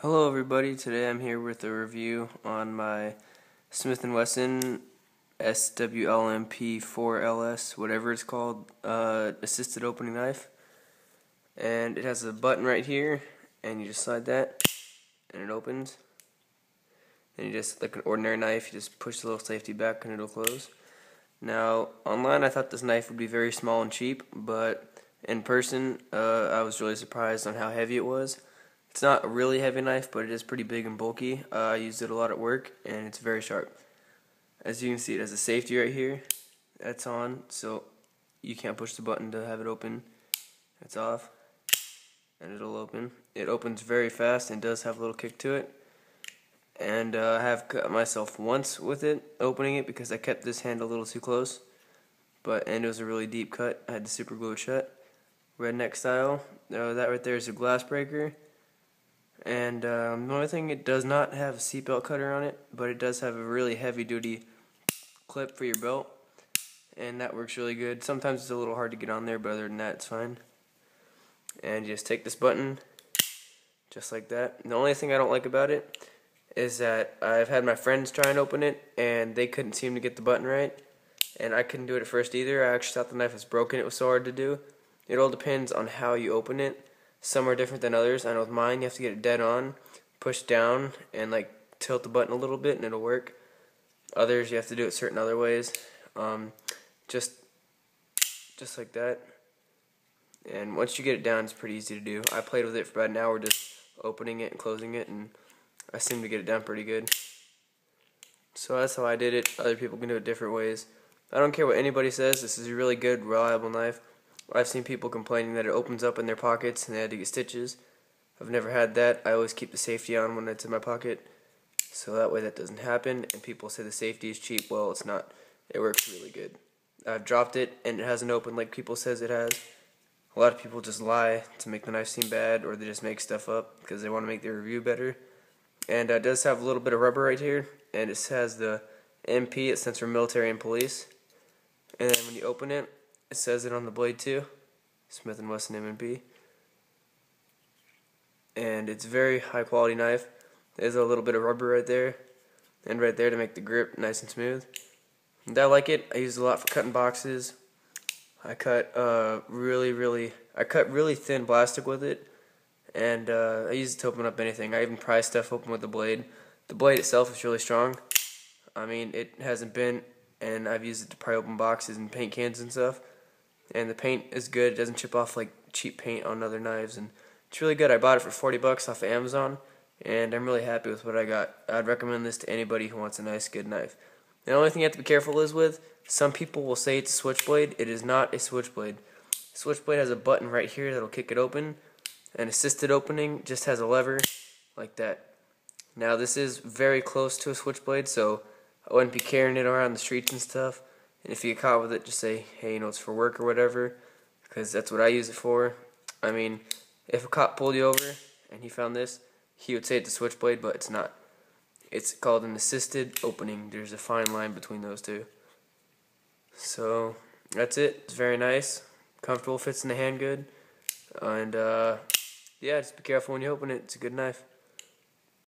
Hello everybody, today I'm here with a review on my Smith & Wesson SWMP4LS, whatever it's called, assisted opening knife. And it has a button right here, and you just slide that, and it opens. And you just, like an ordinary knife, you just push the little safety back and it'll close. Now, online I thought this knife would be very small and cheap, but in person I was really surprised on how heavy it was. It's not a really heavy knife, but it is pretty big and bulky. I used it a lot at work, and it's very sharp. As you can see, it has a safety right here. That's on, so you can't push the button to have it open. It's off, and it'll open. It opens very fast and does have a little kick to it. And I have cut myself once with it, opening it, because I kept this hand a little too close. And it was a really deep cut. I had to super glue it shut. Redneck style. That right there is a glass breaker. And the only thing, it does not have a seatbelt cutter on it, but it does have a really heavy duty clip for your belt, and that works really good. Sometimes it's a little hard to get on there, but other than that it's fine. And you just take this button just like that. The only thing I don't like about it is that I've had my friends try and open it and they couldn't seem to get the button right, and I couldn't do it at first either. I actually thought the knife was broken. It was so hard to do. It all depends on how you open it. Some are different than others. I know with mine, you have to get it dead on, push down, and like tilt the button a little bit, and it'll work. Others, you have to do it certain other ways, just like that. And once you get it down, it's pretty easy to do. I played with it for about an hour, just opening it and closing it, and I seem to get it down pretty good. So that's how I did it. Other people can do it different ways. I don't care what anybody says. This is a really good, reliable knife. I've seen people complaining that it opens up in their pockets and they had to get stitches. I've never had that. I always keep the safety on when it's in my pocket, so that way that doesn't happen. And people say the safety is cheap. Well, it's not. It works really good. I've dropped it and it hasn't opened like people says it has. A lot of people just lie to make the knife seem bad, or they just make stuff up because they want to make their review better. And it does have a little bit of rubber right here, and it has the MP. It stands for military and police. And then when you open it, it says it on the blade too, Smith & Wesson M&P. And it's a very high quality knife. There's a little bit of rubber right there and right there to make the grip nice and smooth. And I like it. I use it a lot for cutting boxes. I cut really thin plastic with it, and I use it to open up anything. I even pry stuff open with the blade. The blade itself is really strong. I mean, it hasn't bent, and I've used it to pry open boxes and paint cans and stuff. And the paint is good. It doesn't chip off like cheap paint on other knives, and it's really good. I bought it for $40 off of Amazon, and I'm really happy with what I got. I'd recommend this to anybody who wants a nice, good knife. The only thing you have to be careful is with, some people will say it's a switchblade. It is not a switchblade. Switchblade has a button right here that'll kick it open. An assisted opening just has a lever like that. Now this is very close to a switchblade, so I wouldn't be carrying it around the streets and stuff. And if you get caught with it, just say, hey, it's for work or whatever, because that's what I use it for. I mean, if a cop pulled you over and he found this, he would say it's a switchblade, but it's not. It's called an assisted opening. There's a fine line between those two. So that's it. It's very nice, comfortable, fits in the hand good, and yeah, just be careful when you open it. It's a good knife.